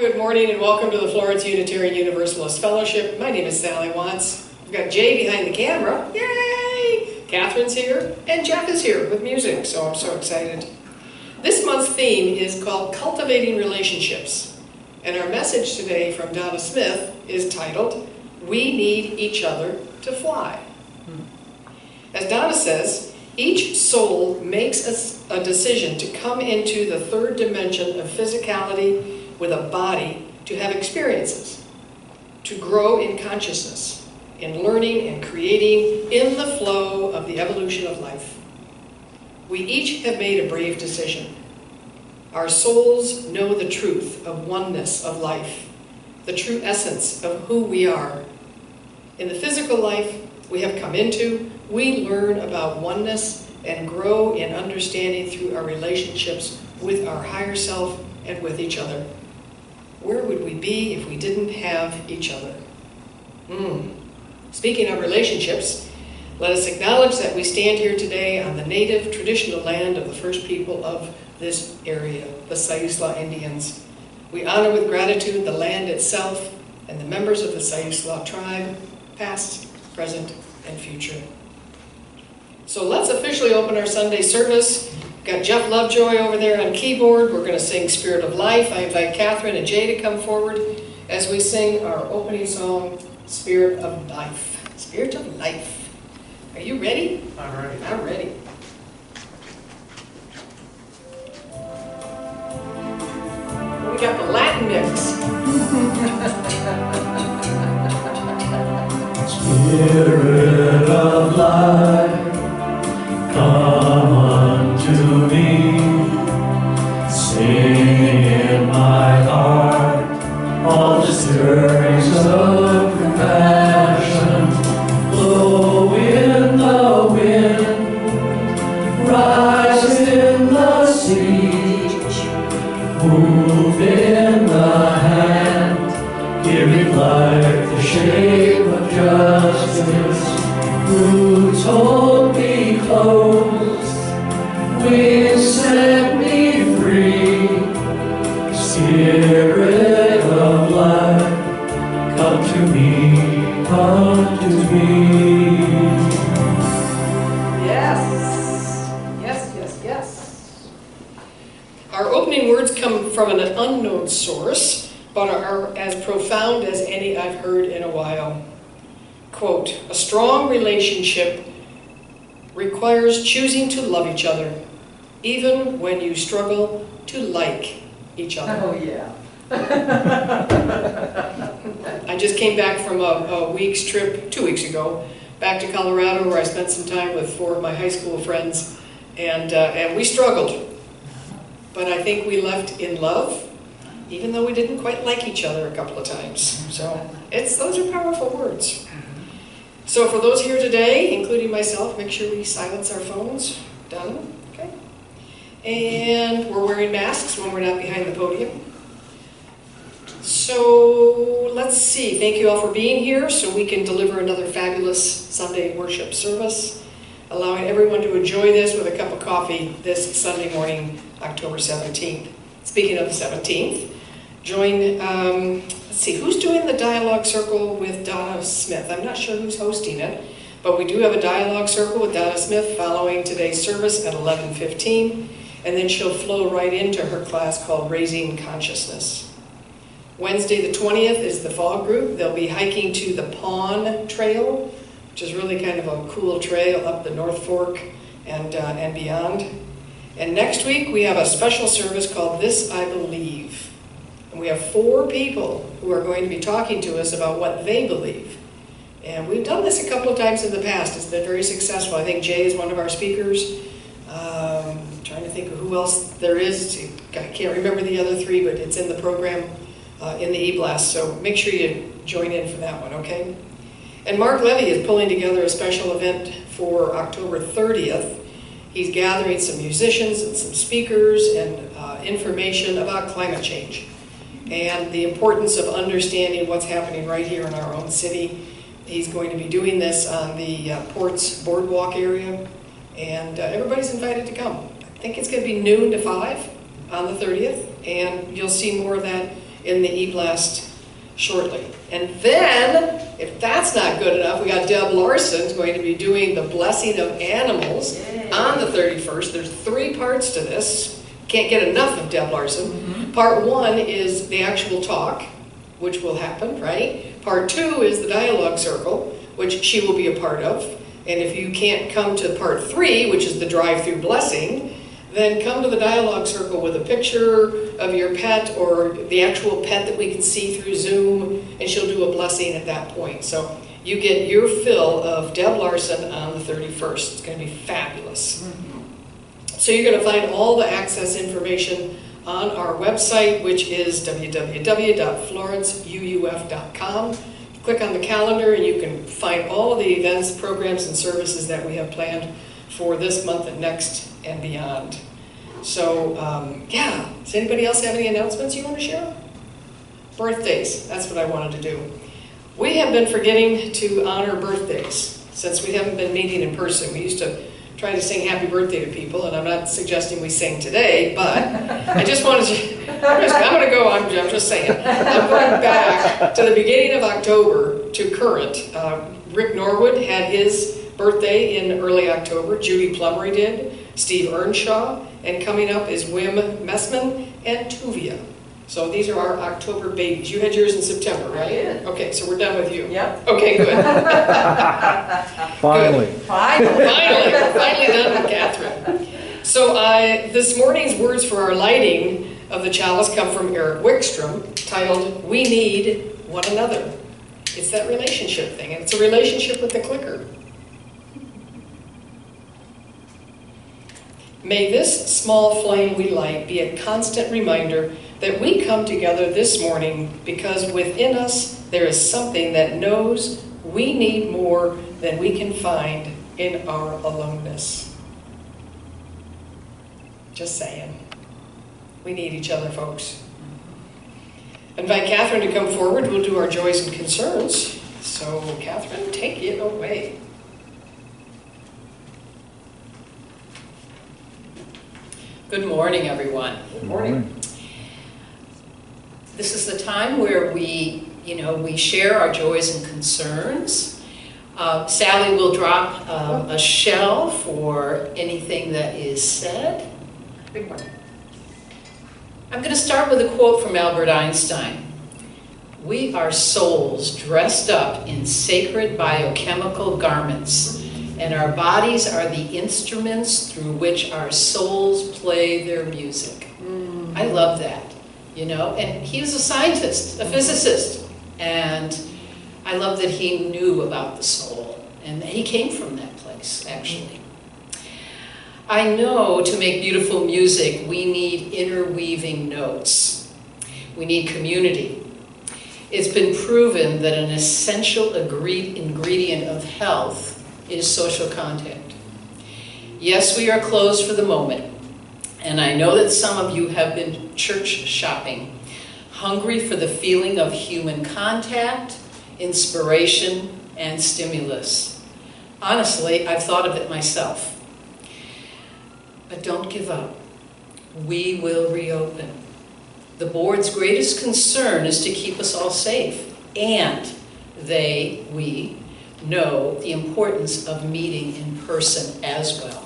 good morning and welcome to the Florence Unitarian Universalist Fellowship. My name is Sally Watts. We've got Jay behind the camera. Yay! Catherine's here and Jeff is here with music, so I'm so excited. This month's theme is called Cultivating Relationships. And our message today from Donna Smith is titled, We Need Each Other to Fly. As Donna says, each soul makes a decision to come into the third dimension of physicality with a body to have experiences, to grow in consciousness, in learning and creating in the flow of the evolution of life. We each have made a brave decision. Our souls know the truth of oneness of life, the true essence of who we are. In the physical life we have come into, we learn about oneness and grow in understanding through our relationships with our higher self and with each other. Where would we be if we didn't have each other? Speaking of relationships, let us acknowledge that we stand here today on the native traditional land of the first people of this area, the Sayusla Indians. We honor with gratitude the land itself and the members of the Sayusla tribe, past, present, and future. So let's officially open our Sunday service. We've got Jeff Lovejoy over there on keyboard. We're going to sing Spirit of Life. I invite Catherine and Jay to come forward as we sing our opening song, Spirit of Life. Spirit of Life. Are you ready? I'm ready. I'm ready. We got the Latin mix. Spirit of life, come unto me. Sing in my heart all the stirrings of compassion. Blow in the wind, rise in the sea, move in the hand, giving life the shape of justice. Roots hold me close, wings set me free. Spirit of life, come to me, come to me. Yes. Yes, yes, yes. Our opening words come from an unknown source, but are as profound as any I've heard in a while. Quote, a strong relationship requires choosing to love each other, even when you struggle to like each other. Oh, yeah. I just came back from a week's trip, 2 weeks ago, back to Colorado, where I spent some time with 4 of my high school friends, and we struggled. But I think we left in love, even though we didn't quite like each other a couple of times. So those are powerful words. So for those here today, including myself, make sure we silence our phones. Done? Okay. And we're wearing masks when we're not behind the podium. So let's see. Thank you all for being here so we can deliver another fabulous Sunday worship service, allowing everyone to enjoy this with a cup of coffee this Sunday morning, October 17th. Speaking of the 17th, join, let's see, who's doing the dialogue circle with Donna Smith? I'm not sure who's hosting it, but we do have a dialogue circle with Donna Smith following today's service at 11:15, and then she'll flow right into her class called Raising Consciousness. Wednesday the 20th is the fog group. They'll be hiking to the Pawn Trail, which is really kind of a cool trail up the North Fork and beyond. And next week we have a special service called This I Believe. And we have 4 people who are going to be talking to us about what they believe. And we've done this a couple of times in the past. It's been very successful. I think Jay is one of our speakers. Trying to think of who else there is. I can't remember the other 3, but it's in the program, in the e-blast. So make sure you join in for that one, okay? And Mark Levy is pulling together a special event for October 30th. He's gathering some musicians and some speakers and information about climate change and the importance of understanding what's happening right here in our own city. He's going to be doing this on the Ports Boardwalk area, and everybody's invited to come. I think it's going to be noon to 5 on the 30th, and you'll see more of that in the e-blast shortly. And then, if that's not good enough, we got Deb Larson's going to be doing the blessing of animals on the 31st. There's 3 parts to this. Can't get enough of Deb Larson. Part 1 is the actual talk, which will happen, right? Part 2 is the dialogue circle, which she will be a part of. And if you can't come to part 3, which is the drive-through blessing, then come to the dialogue circle with a picture of your pet or the actual pet that we can see through Zoom, and she'll do a blessing at that point. So you get your fill of Deb Larson on the 31st. It's going to be fabulous. So you're going to find all the access information on our website, which is www.florenceuuf.com. Click on the calendar and you can find all of the events, programs, and services that we have planned for this month and next and beyond. So, yeah, does anybody else have any announcements you want to share? Birthdays, that's what I wanted to do. We have been forgetting to honor birthdays since we haven't been meeting in person. We used to try to sing happy birthday to people, and I'm not suggesting we sing today, but I just wanted to, I'm just saying, I'm going back to the beginning of October to current. Rick Norwood had his birthday in early October, Judy Plumry did, Steve Earnshaw, and coming up is Wim Messman and Tuvia. So these are our October babies. You had yours in September, right? I did. Okay, so we're done with you. Yep. Okay, good. Finally. Good. Finally, we're finally done with Catherine. So this morning's words for our lighting of the chalice come from Eric Wickstrom, titled, "We Need One Another." It's that relationship thing, and it's a relationship with the clicker. May this small flame we light be a constant reminder that we come together this morning because within us there is something that knows we need more than we can find in our aloneness. Just saying. We need each other, folks. Invite Catherine to come forward. We'll do our joys and concerns. So, Catherine, take it away. Good morning, everyone. Good morning. This is the time where we share our joys and concerns. Sally will drop a shell for anything that is said. Big one. I'm going to start with a quote from Albert Einstein. "We are souls dressed up in sacred biochemical garments, and our bodies are the instruments through which our souls play their music." I love that, and he was a scientist, a physicist, and I love that he knew about the soul, and he came from that place, actually. I know to make beautiful music, we need interweaving notes. We need community. It's been proven that an essential ingredient of health is social contact. Yes, we are closed for the moment, and I know that some of you have been church shopping, hungry for the feeling of human contact, inspiration, and stimulus. Honestly, I've thought of it myself. But don't give up. We will reopen. The board's greatest concern is to keep us all safe, and we know the importance of meeting in person as well.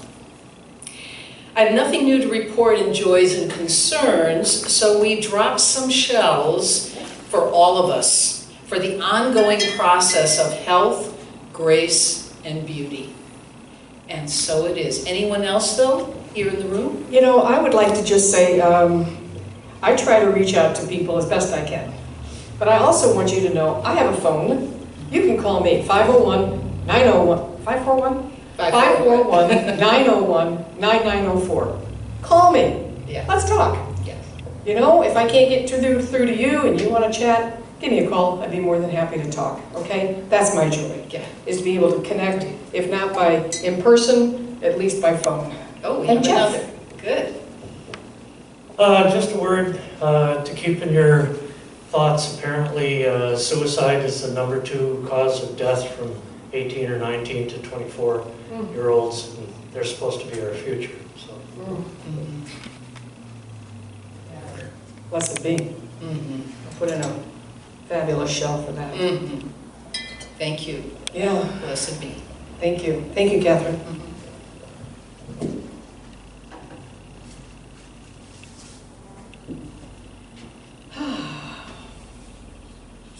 I have nothing new to report in joys and concerns, so we dropped some shells for all of us, for the ongoing process of health, grace, and beauty. And so it is. Anyone else, though, here in the room? I would like to just say, I try to reach out to people as best I can. But I also want you to know, I have a phone. You can call me, 501-901, 541? 541-901-9904. Call me. Yeah. Let's talk. Yes. If I can't get through to you and you want to chat, give me a call. I'd be more than happy to talk, okay? That's my joy, is to be able to connect, if not in person, at least by phone. Oh, we And have Jeff. another. Good. Just a word to keep in your thoughts. Apparently, suicide is the number 2 cause of death from 18 or 19 to 24-year-olds. And they're supposed to be our future. So. Blessed be. put in a fabulous shell for that. Mhm. Thank you. Yeah, Blessed be. thank you. Thank you, Catherine.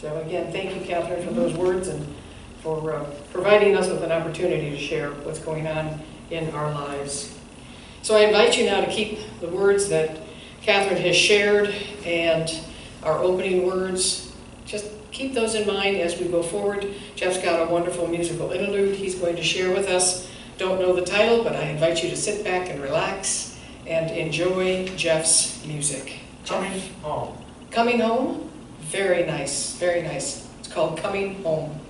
So again, thank you, Catherine, for those words and for providing us with an opportunity to share what's going on in our lives. So I invite you now to keep the words that Catherine has shared and our opening words. Just keep those in mind as we go forward. Jeff's got a wonderful musical interlude he's going to share with us. Don't know the title, but I invite you to sit back and relax and enjoy Jeff's music. Coming home. Coming Home? Very nice, very nice. It's called Coming Home.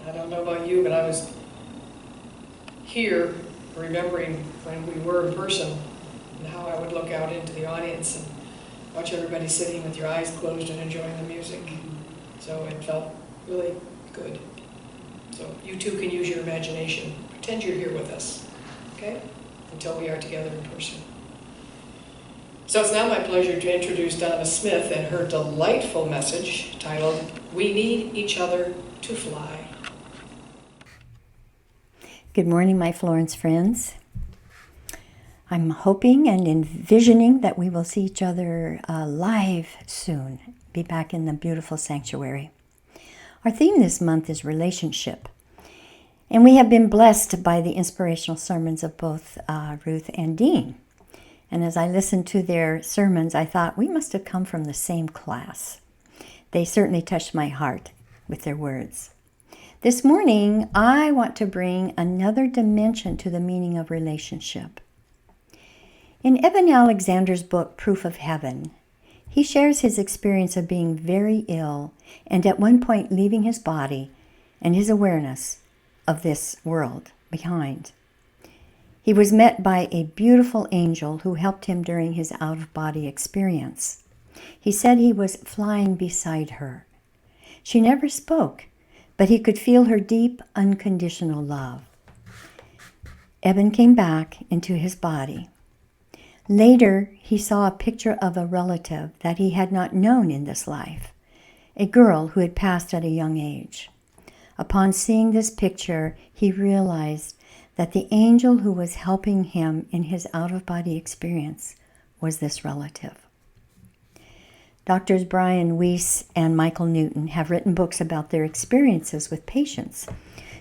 I don't know about you, but I was here remembering when we were in person and how I would look out into the audience and watch everybody sitting with your eyes closed and enjoying the music. So it felt really good. So you too can use your imagination. Pretend you're here with us, okay? Until we are together in person. So it's now my pleasure to introduce Donna Smith and her delightful message titled, "We Need Each Other to Fly." Good morning, my Florence friends. I'm hoping and envisioning that we will see each other live soon, be back in the beautiful sanctuary. Our theme this month is relationship, and we have been blessed by the inspirational sermons of both Ruth and Dean. And as I listened to their sermons, I thought we must have come from the same class. They certainly touched my heart with their words. This morning, I want to bring another dimension to the meaning of relationship. In Eben Alexander's book, Proof of Heaven, He shares his experience of being very ill and at one point leaving his body and his awareness of this world behind. He was met by a beautiful angel who helped him during his out-of-body experience. He said he was flying beside her. She never spoke, but he could feel her deep, unconditional love. Eben came back into his body. Later, he saw a picture of a relative that he had not known in this life, a girl who had passed at a young age. Upon seeing this picture, he realized that the angel who was helping him in his out-of-body experience was this relative. Doctors Brian Weiss and Michael Newton have written books about their experiences with patients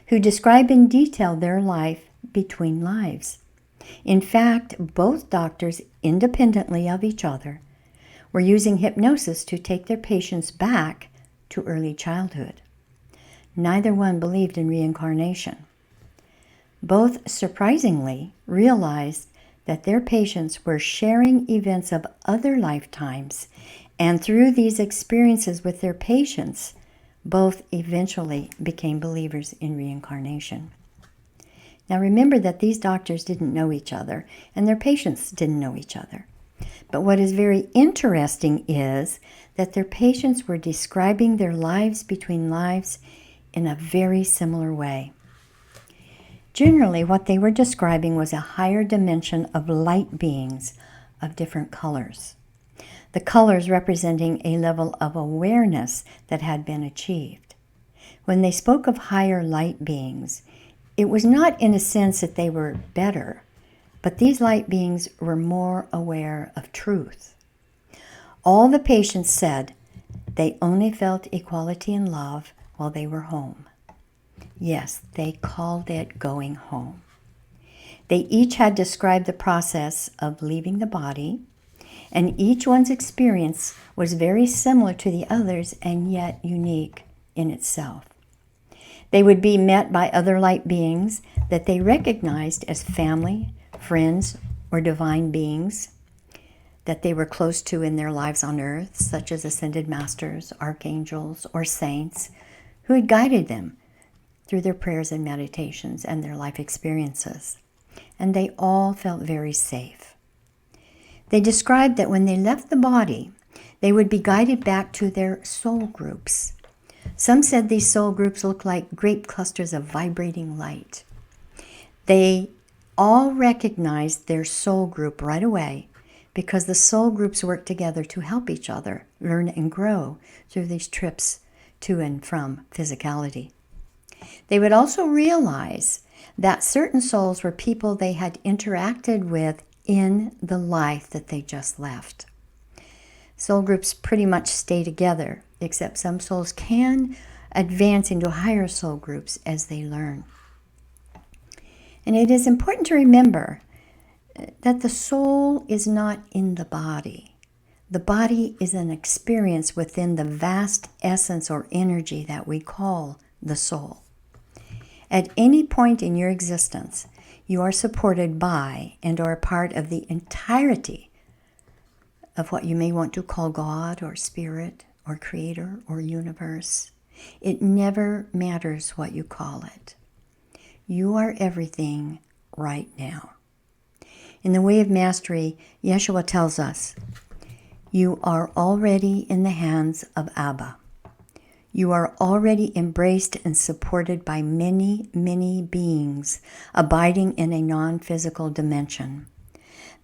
who describe in detail their life between lives. In fact, both doctors, independently of each other, were using hypnosis to take their patients back to early childhood. Neither one believed in reincarnation. Both, surprisingly, realized that their patients were sharing events of other lifetimes, and through these experiences with their patients, both eventually became believers in reincarnation. Now remember that these doctors didn't know each other, and their patients didn't know each other. But what is very interesting is that their patients were describing their lives between lives in a very similar way. Generally, what they were describing was a higher dimension of light beings of different colors. The colors representing a level of awareness that had been achieved. When they spoke of higher light beings, it was not in a sense that they were better, but these light beings were more aware of truth. All the patients said they only felt equality and love while they were home. Yes, they called it going home. They each had described the process of leaving the body, and each one's experience was very similar to the others and yet unique in itself. They would be met by other light beings that they recognized as family, friends, or divine beings that they were close to in their lives on earth, such as ascended masters, archangels, or saints, who had guided them through their prayers and meditations and their life experiences. And they all felt very safe. They described that when they left the body, they would be guided back to their soul groups. Some said these soul groups looked like great clusters of vibrating light. They all recognized their soul group right away because the soul groups work together to help each other learn and grow through these trips to and from physicality. They would also realize that certain souls were people they had interacted with in the life that they just left. Soul groups pretty much stay together, except some souls can advance into higher soul groups as they learn. And it is important to remember that the soul is not in the body. The body is an experience within the vast essence or energy that we call the soul. At any point in your existence, you are supported by and are a part of the entirety of what you may want to call God or Spirit or Creator or Universe. It never matters what you call it. You are everything right now. In the Way of Mastery, Yeshua tells us, you are already in the hands of Abba. You are already embraced and supported by many, many beings abiding in a non-physical dimension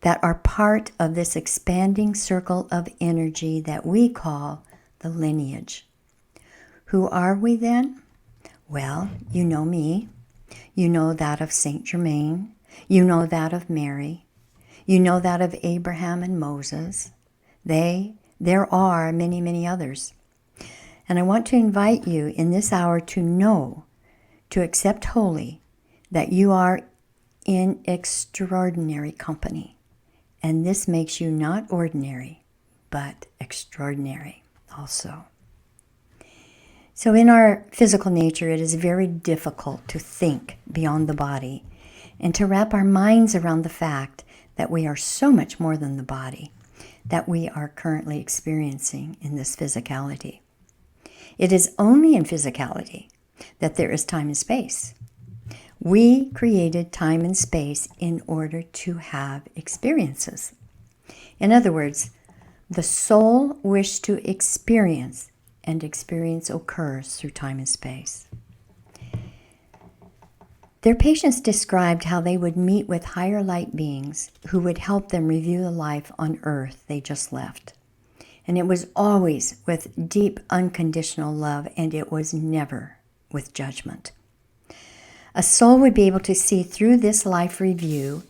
that are part of this expanding circle of energy that we call the lineage. Who are we then? Well, you know me. You know that of Saint Germain. You know that of Mary. You know that of Abraham and Moses. There are many, many others. And I want to invite you in this hour to know, to accept wholly, that you are in extraordinary company. And this makes you not ordinary, but extraordinary also. So in our physical nature, it is very difficult to think beyond the body and to wrap our minds around the fact that we are so much more than the body, that we are currently experiencing in this physicality. It is only in physicality that there is time and space. We created time and space in order to have experiences. In other words, the soul wished to experience, and experience occurs through time and space. Their patients described how they would meet with higher light beings who would help them review the life on earth they just left. And it was always with deep, unconditional love, and it was never with judgment. A soul would be able to see through this life review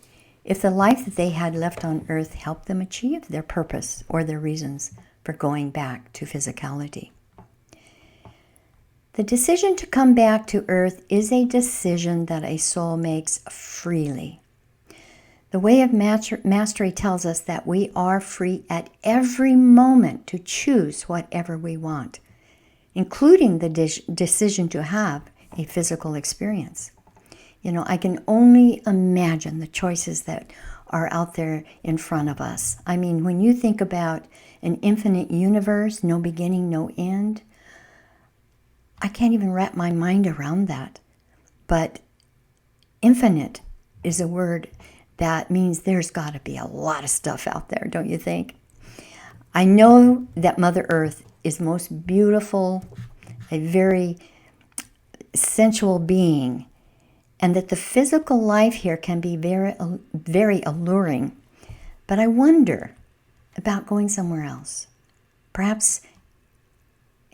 if the life that they had left on earth helped them achieve their purpose or their reasons for going back to physicality. The decision to come back to earth is a decision that a soul makes freely. The way of mastery tells us that we are free at every moment to choose whatever we want, including the decision to have a physical experience. I can only imagine the choices that are out there in front of us. I mean, when you think about an infinite universe, no beginning, no end, I can't even wrap my mind around that. But infinite is a word that means there's got to be a lot of stuff out there, don't you think? I know that Mother Earth is most beautiful, a very sensual being, and that the physical life here can be very, very alluring. But I wonder about going somewhere else, perhaps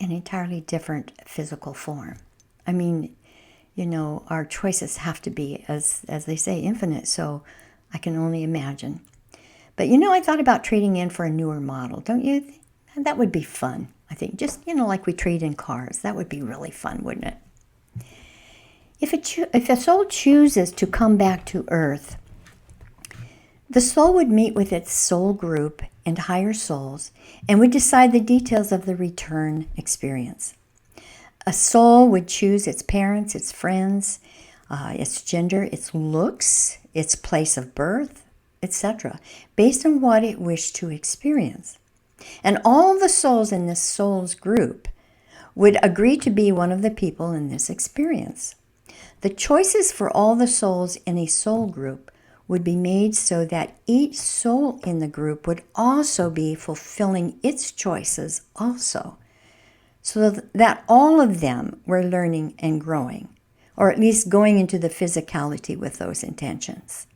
an entirely different physical form. I mean, our choices have to be, as they say, infinite, so I can only imagine. But I thought about trading in for a newer model, don't you? That would be fun, I think. Just, like we trade in cars. That would be really fun, wouldn't it? If a soul chooses to come back to Earth, the soul would meet with its soul group and higher souls and would decide the details of the return experience. A soul would choose its parents, its friends, its gender, its looks, its place of birth, etc., based on what it wished to experience. And all the souls in this soul's group would agree to be one of the people in this experience. The choices for all the souls in a soul group would be made so that each soul in the group would also be fulfilling its choices also, so that all of them were learning and growing, or at least going into the physicality with those intentions.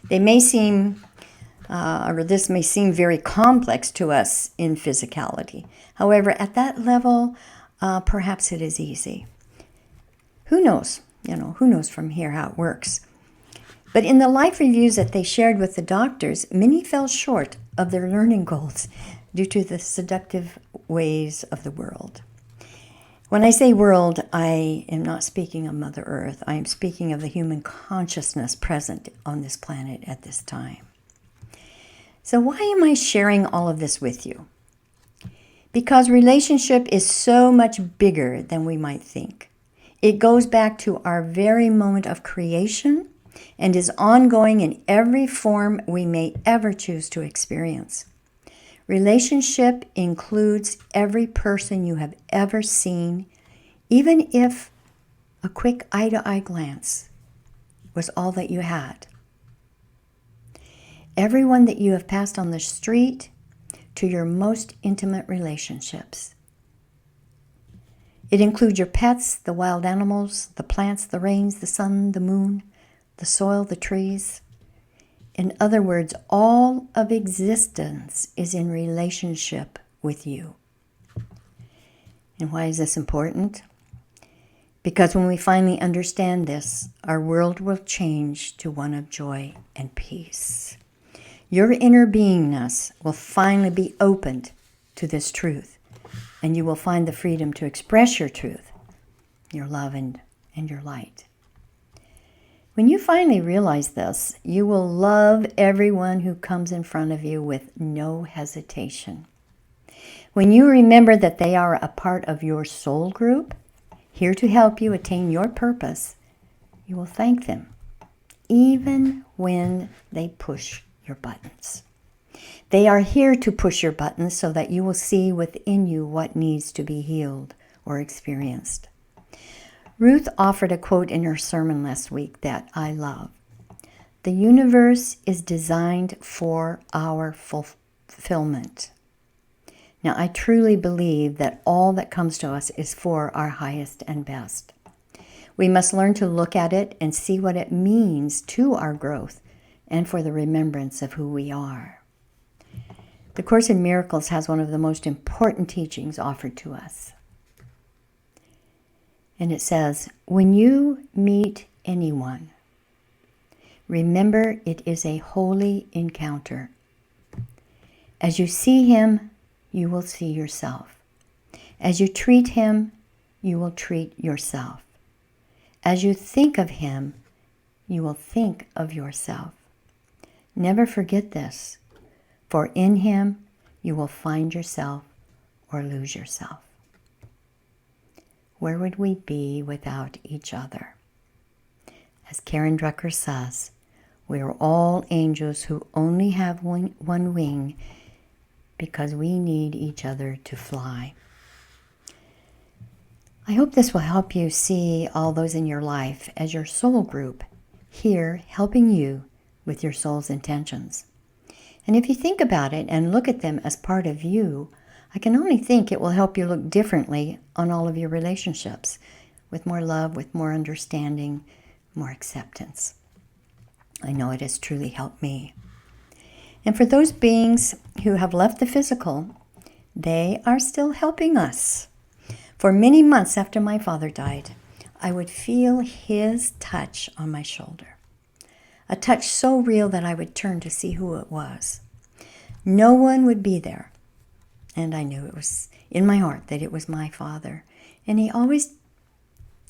They may seem, this may seem very complex to us in physicality. However, at that level, perhaps it is easy. Who knows? Who knows from here how it works? But in the life reviews that they shared with the doctors, many fell short of their learning goals due to the seductive ways of the world. When I say world, I am not speaking of Mother Earth. I am speaking of the human consciousness present on this planet at this time. So why am I sharing all of this with you? Because relationship is so much bigger than we might think. It goes back to our very moment of creation and is ongoing in every form we may ever choose to experience. Relationship includes every person you have ever seen, even if a quick eye-to-eye glance was all that you had. Everyone that you have passed on the street to your most intimate relationships. It includes your pets, the wild animals, the plants, the rains, the sun, the moon, the soil, the trees. In other words, all of existence is in relationship with you. And why is this important? Because when we finally understand this, our world will change to one of joy and peace. Your inner beingness will finally be opened to this truth, and you will find the freedom to express your truth, your love, and your light. When you finally realize this, you will love everyone who comes in front of you with no hesitation. When you remember that they are a part of your soul group, here to help you attain your purpose, you will thank them, even when they push your buttons. They are here to push your buttons so that you will see within you what needs to be healed or experienced. Ruth offered a quote in her sermon last week that I love. The universe is designed for our fulfillment. Now, I truly believe that all that comes to us is for our highest and best. We must learn to look at it and see what it means to our growth and for the remembrance of who we are. The Course in Miracles has one of the most important teachings offered to us. And it says, when you meet anyone, remember it is a holy encounter. As you see him, you will see yourself. As you treat him, you will treat yourself. As you think of him, you will think of yourself. Never forget this, for in him you will find yourself or lose yourself. Where would we be without each other? As Karen Drucker says, we are all angels who only have one wing because we need each other to fly. I hope this will help you see all those in your life as your soul group, here helping you with your soul's intentions. And if you think about it and look at them as part of you, I can only think it will help you look differently on all of your relationships, with more love, with more understanding, more acceptance. I know it has truly helped me. And for those beings who have left the physical, they are still helping us. For many months after my father died, I would feel his touch on my shoulder. A touch so real that I would turn to see who it was. No one would be there. And I knew it was in my heart that it was my father. And he always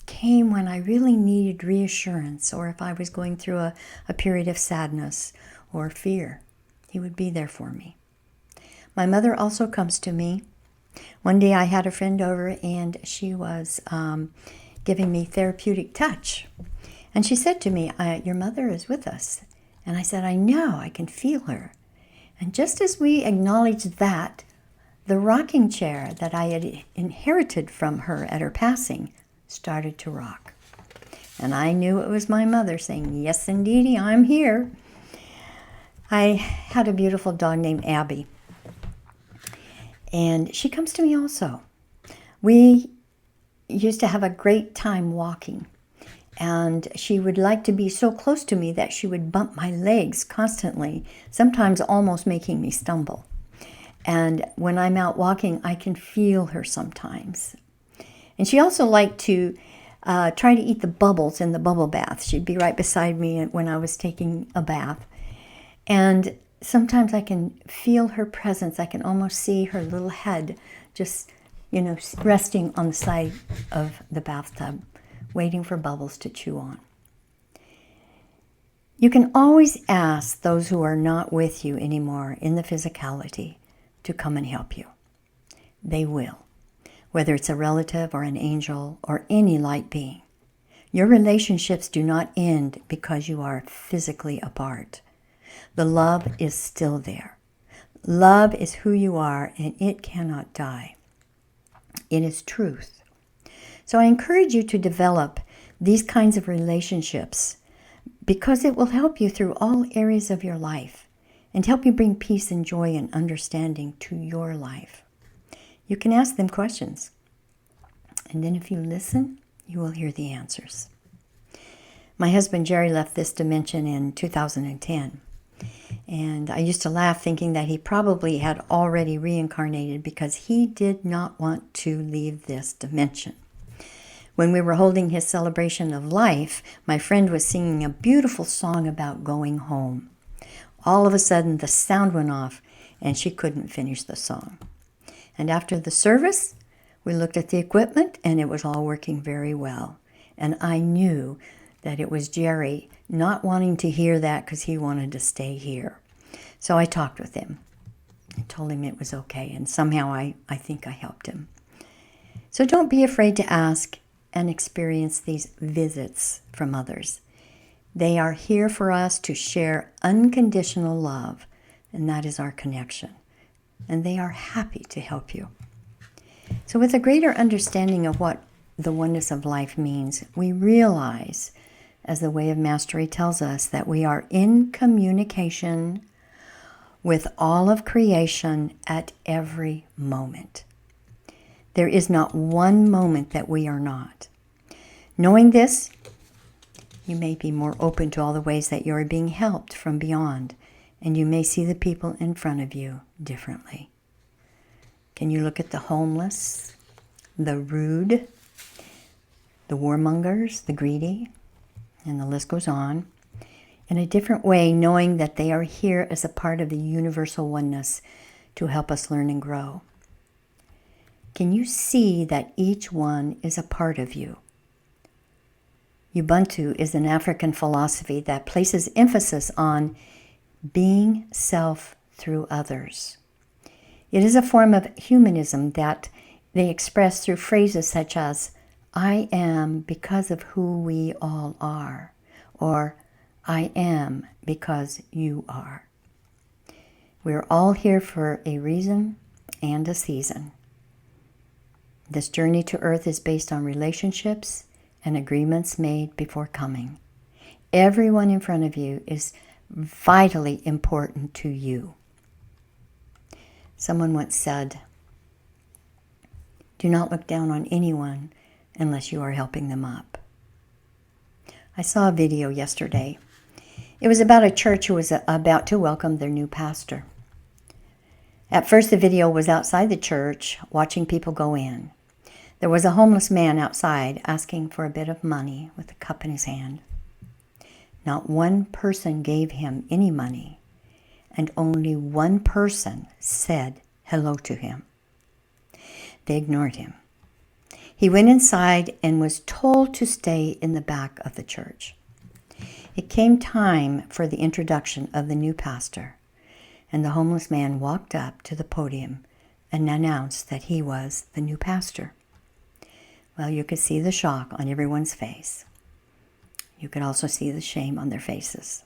came when I really needed reassurance, or if I was going through a period of sadness or fear. He would be there for me. My mother also comes to me. One day I had a friend over and she was giving me therapeutic touch. And she said to me, your mother is with us. And I said, I know, I can feel her. And just as we acknowledged that, the rocking chair that I had inherited from her at her passing started to rock. And I knew it was my mother saying, yes, indeedy, I'm here. I had a beautiful dog named Abby. And she comes to me also. We used to have a great time walking. And she would like to be so close to me that she would bump my legs constantly, sometimes almost making me stumble. And when I'm out walking, I can feel her sometimes. And she also liked to try to eat the bubbles in the bubble bath. She'd be right beside me when I was taking a bath. And sometimes I can feel her presence. I can almost see her little head just, resting on the side of the bathtub, waiting for Bubbles to chew on. You can always ask those who are not with you anymore in the physicality to come and help you. They will, whether it's a relative or an angel or any light being. Your relationships do not end because you are physically apart. The love is still there. Love is who you are, and it cannot die. It is truth. So I encourage you to develop these kinds of relationships because it will help you through all areas of your life and help you bring peace and joy and understanding to your life. You can ask them questions, and then if you listen, you will hear the answers. My husband Jerry left this dimension in 2010, and I used to laugh thinking that he probably had already reincarnated because he did not want to leave this dimension. When we were holding his celebration of life, my friend was singing a beautiful song about going home. All of a sudden, the sound went off, and she couldn't finish the song. And after the service, we looked at the equipment, and it was all working very well. And I knew that it was Jerry not wanting to hear that because he wanted to stay here. So I talked with him. I told him it was okay, and somehow I think I helped him. So don't be afraid to ask and experience these visits from others. They are here for us to share unconditional love and that is our connection. And they are happy to help you. So with a greater understanding of what the oneness of life means, we realize, as the Way of Mastery tells us, that we are in communication with all of creation at every moment. There is not one moment that we are not. Knowing this, you may be more open to all the ways that you are being helped from beyond, and you may see the people in front of you differently. Can you look at the homeless, the rude, the warmongers, the greedy, and the list goes on, in a different way, knowing that they are here as a part of the universal oneness to help us learn and grow? Can you see that each one is a part of you? Ubuntu is an African philosophy that places emphasis on being self through others. It is a form of humanism that they express through phrases such as, I am because of who we all are, or I am because you are. We're all here for a reason and a season. This journey to Earth is based on relationships and agreements made before coming. Everyone in front of you is vitally important to you. Someone once said, do not look down on anyone unless you are helping them up. I saw a video yesterday. It was about a church who was about to welcome their new pastor. At first, the video was outside the church, watching people go in. There was a homeless man outside asking for a bit of money with a cup in his hand. Not one person gave him any money, and only one person said hello to him. They ignored him. He went inside and was told to stay in the back of the church. It came time for the introduction of the new pastor, and the homeless man walked up to the podium and announced that he was the new pastor. Well, you could see the shock on everyone's face. You could also see the shame on their faces.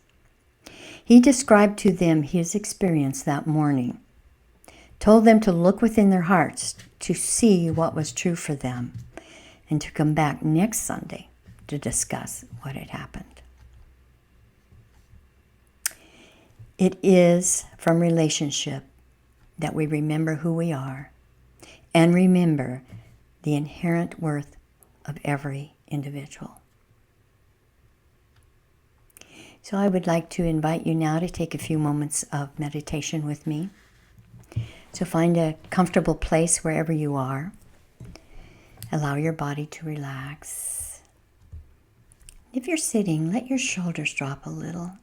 He described to them his experience that morning, told them to look within their hearts to see what was true for them, and to come back next Sunday to discuss what had happened. It is from relationship that we remember who we are and remember the inherent worth of every individual. So I would like to invite you now to take a few moments of meditation with me. So find a comfortable place wherever you are. Allow your body to relax. If you're sitting, let your shoulders drop a little.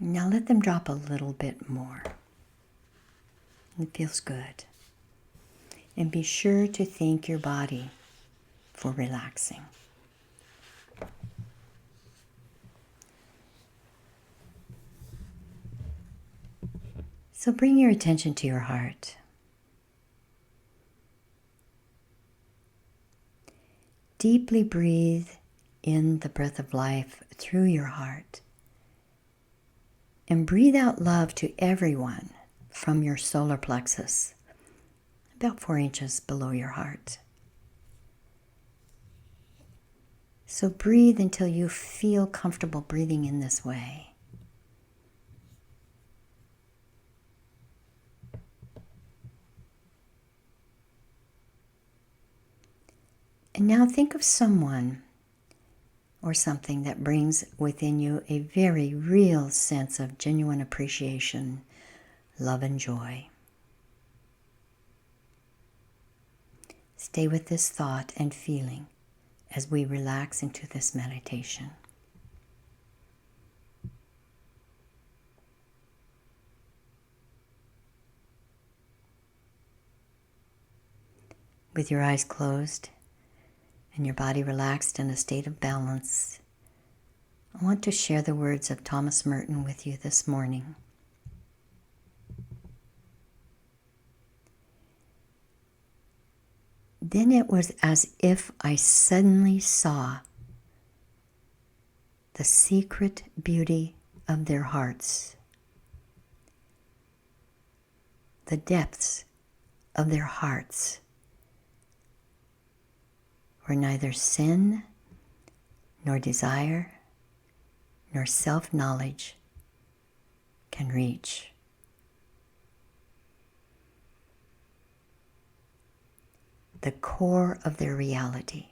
Now let them drop a little bit more. It feels good. And be sure to thank your body for relaxing. So bring your attention to your heart. Deeply breathe in the breath of life through your heart. And breathe out love to everyone from your solar plexus, about 4 inches below your heart. So breathe until you feel comfortable breathing in this way. And now think of someone or something that brings within you a very real sense of genuine appreciation, love, and joy. Stay with this thought and feeling as we relax into this meditation. With your eyes closed and your body relaxed in a state of balance, I want to share the words of Thomas Merton with you this morning. Then it was as if I suddenly saw the secret beauty of their hearts, the depths of their hearts, where neither sin, nor desire, nor self-knowledge can reach. The core of their reality,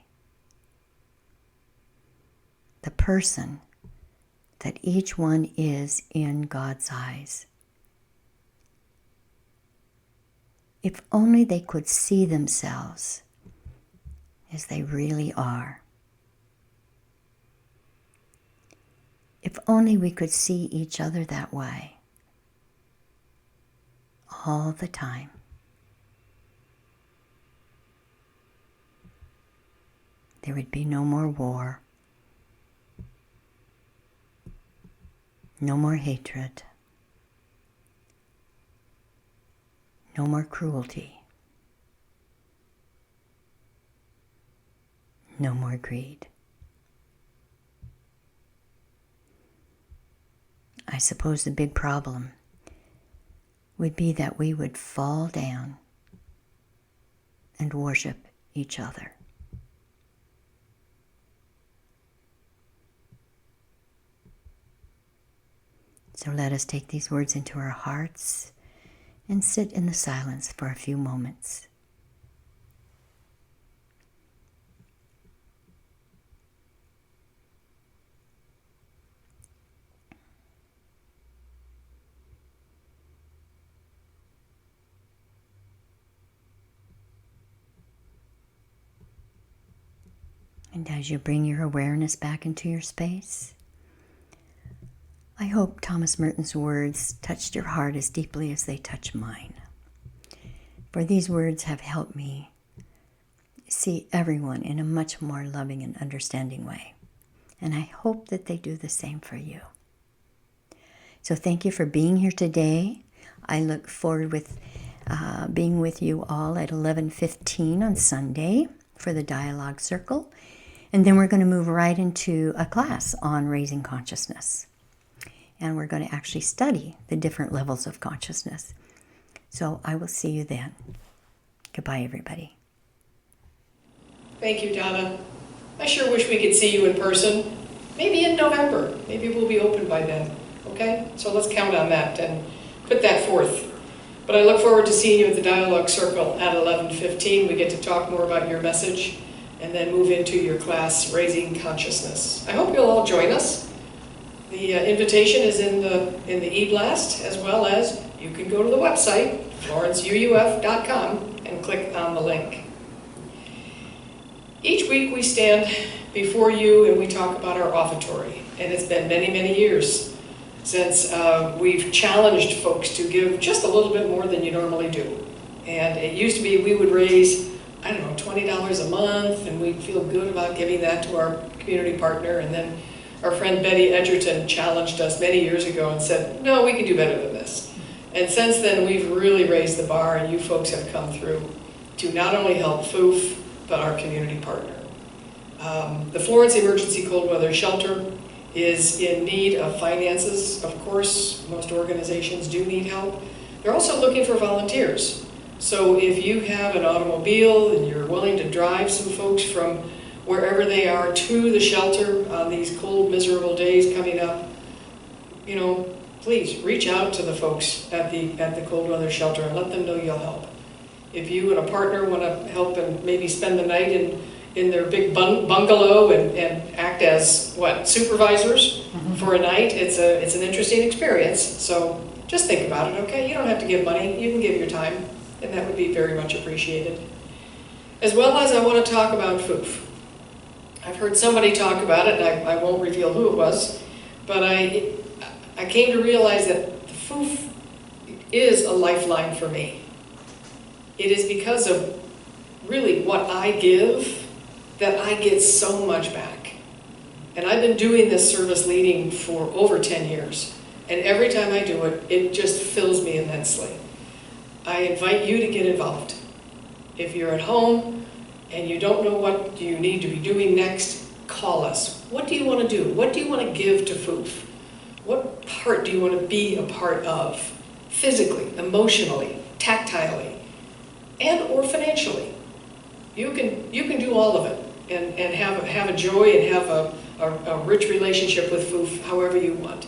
the person that each one is in God's eyes. If only they could see themselves as they really are. If only we could see each other that way all the time. There would be no more war, no more hatred, no more cruelty, no more greed. I suppose the big problem would be that we would fall down and worship each other. So let us take these words into our hearts and sit in the silence for a few moments. And as you bring your awareness back into your space, I hope Thomas Merton's words touched your heart as deeply as they touch mine. For these words have helped me see everyone in a much more loving and understanding way. And I hope that they do the same for you. So thank you for being here today. I look forward with being with you all at 11:15 on Sunday for the Dialogue Circle. And then we're going to move right into a class on raising consciousness. And we're going to actually study the different levels of consciousness. So I will see you then. Goodbye, everybody. Thank you, Donna. I sure wish we could see you in person. Maybe in November. Maybe we'll be open by then. Okay? So let's count on that and put that forth. But I look forward to seeing you at the Dialogue Circle at 11:15. We get to talk more about your message and then move into your class, Raising Consciousness. I hope you'll all join us. The invitation is in the e-blast, as well as you can go to the website, florenceuuf.com, and click on the link. Each week we stand before you and we talk about our offertory. And it's been many, many years since we've challenged folks to give just a little bit more than you normally do. And it used to be we would raise, I don't know, $20 a month, and we'd feel good about giving that to our community partner. And then our friend Betty Edgerton challenged us many years ago and said, no, we can do better than this. And since then, we've really raised the bar, and you folks have come through to not only help FOOF, but our community partner. The Florence Emergency Cold Weather Shelter is in need of finances. Of course, most organizations do need help. They're also looking for volunteers. So if you have an automobile and you're willing to drive some folks from wherever they are to the shelter on these cold, miserable days coming up, you know, please reach out to the folks at the cold weather shelter and let them know you'll help. If you and a partner want to help and maybe spend the night in their big bungalow and act as supervisors for a night, it's an interesting experience. So just think about it, okay? You don't have to give money, you can give your time, and that would be very much appreciated. As well as I want to talk about FOOF. I've heard somebody talk about it, and I won't reveal who it was, but I came to realize that FOOF is a lifeline for me. It is because of really what I give that I get so much back. And I've been doing this service leading for over 10 years, and every time I do it, it just fills me immensely. I invite you to get involved. If you're at home, and you don't know what you need to be doing next, call us. What do you want to do? What do you want to give to FOOF? What part do you want to be a part of? Physically, emotionally, tactilely, and or financially. You can do all of it and have a joy and have a rich relationship with food however you want.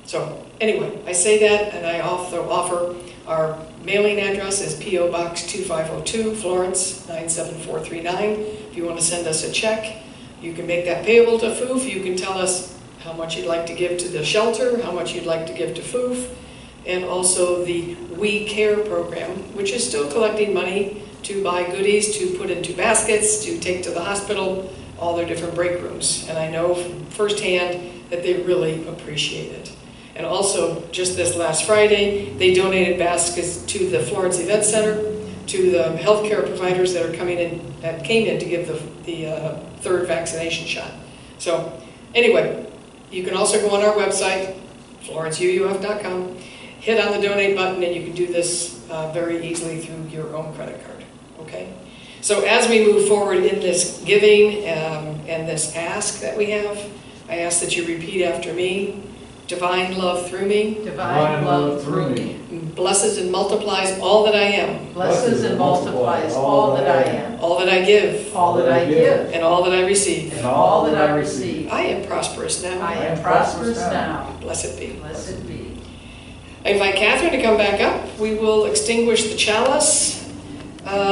So anyway, I say that, and I also offer our mailing address is P.O. Box 2502, Florence 97439. If you want to send us a check, you can make that payable to FOOF. You can tell us how much you'd like to give to the shelter, how much you'd like to give to FOOF, and also the We Care program, which is still collecting money to buy goodies, to put into baskets, to take to the hospital, all their different break rooms. And I know firsthand that they really appreciate it. And also, just this last Friday, they donated baskets to the Florence Event Center, to the healthcare providers that came in to give the third vaccination shot. So anyway, you can also go on our website, florenceuuf.com, hit on the donate button, and you can do this very easily through your own credit card, okay? So as we move forward in this giving and this ask that we have, I ask that you repeat after me. Divine love through me. Divine love through me. Blesses and multiplies all that I am. Blesses and multiplies all that I am. All that I give. All that I give. And all that I receive. And all that I receive. I am prosperous now. I am prosperous now. Blessed be. Blessed be. I invite Catherine to come back up. We will extinguish the chalice.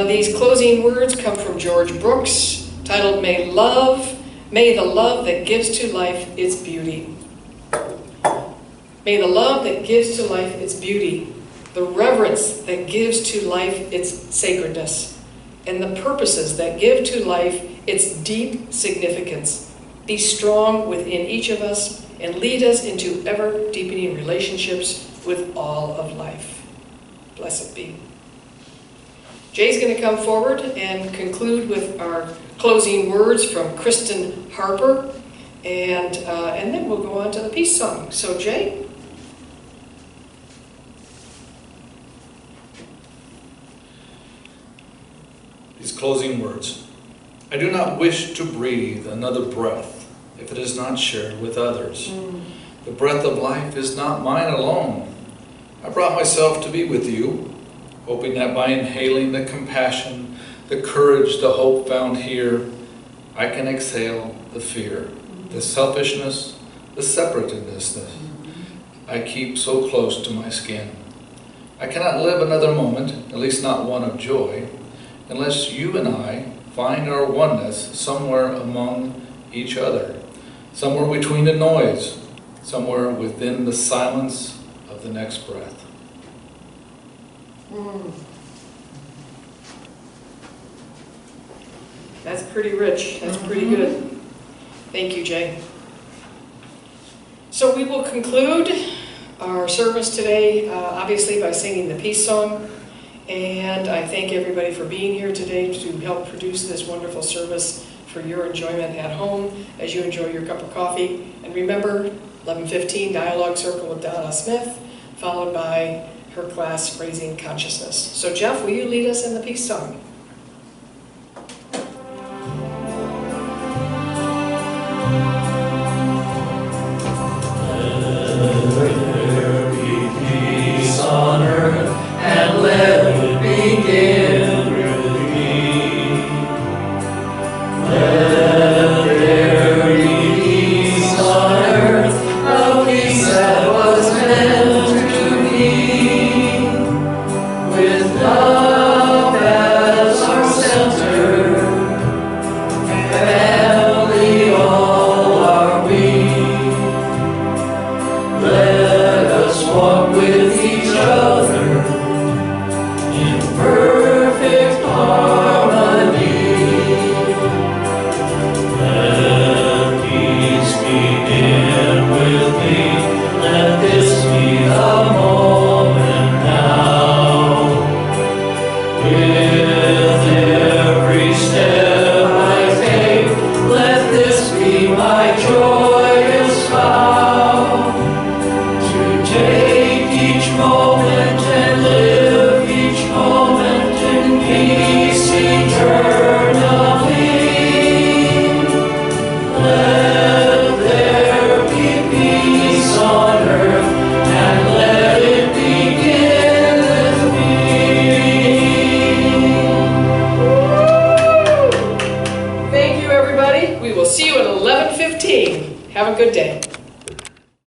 These closing words come from George Brooks, titled, May the love that gives to life its beauty. May the love that gives to life its beauty, the reverence that gives to life its sacredness, and the purposes that give to life its deep significance be strong within each of us and lead us into ever-deepening relationships with all of life. Blessed be. Jay's going to come forward and conclude with our closing words from Kristen Harper, and then we'll go on to the peace song. So Jay? These closing words. I do not wish to breathe another breath if it is not shared with others. The breath of life is not mine alone. I brought myself to be with you, hoping that by inhaling the compassion, the courage, the hope found here, I can exhale the fear, the selfishness, the separativeness I keep so close to my skin. I cannot live another moment, at least not one of joy, unless you and I find our oneness somewhere among each other, somewhere between the noise, somewhere within the silence of the next breath. That's pretty rich. That's pretty good. Thank you, Jay. So we will conclude our service today, obviously, by singing the peace song. And I thank everybody for being here today to help produce this wonderful service for your enjoyment at home as you enjoy your cup of coffee. And remember, 11:15 Dialogue Circle with Donna Smith, followed by her class, Raising Consciousness. So Jeff, will you lead us in the peace song? With love as 7:15. Have a good day.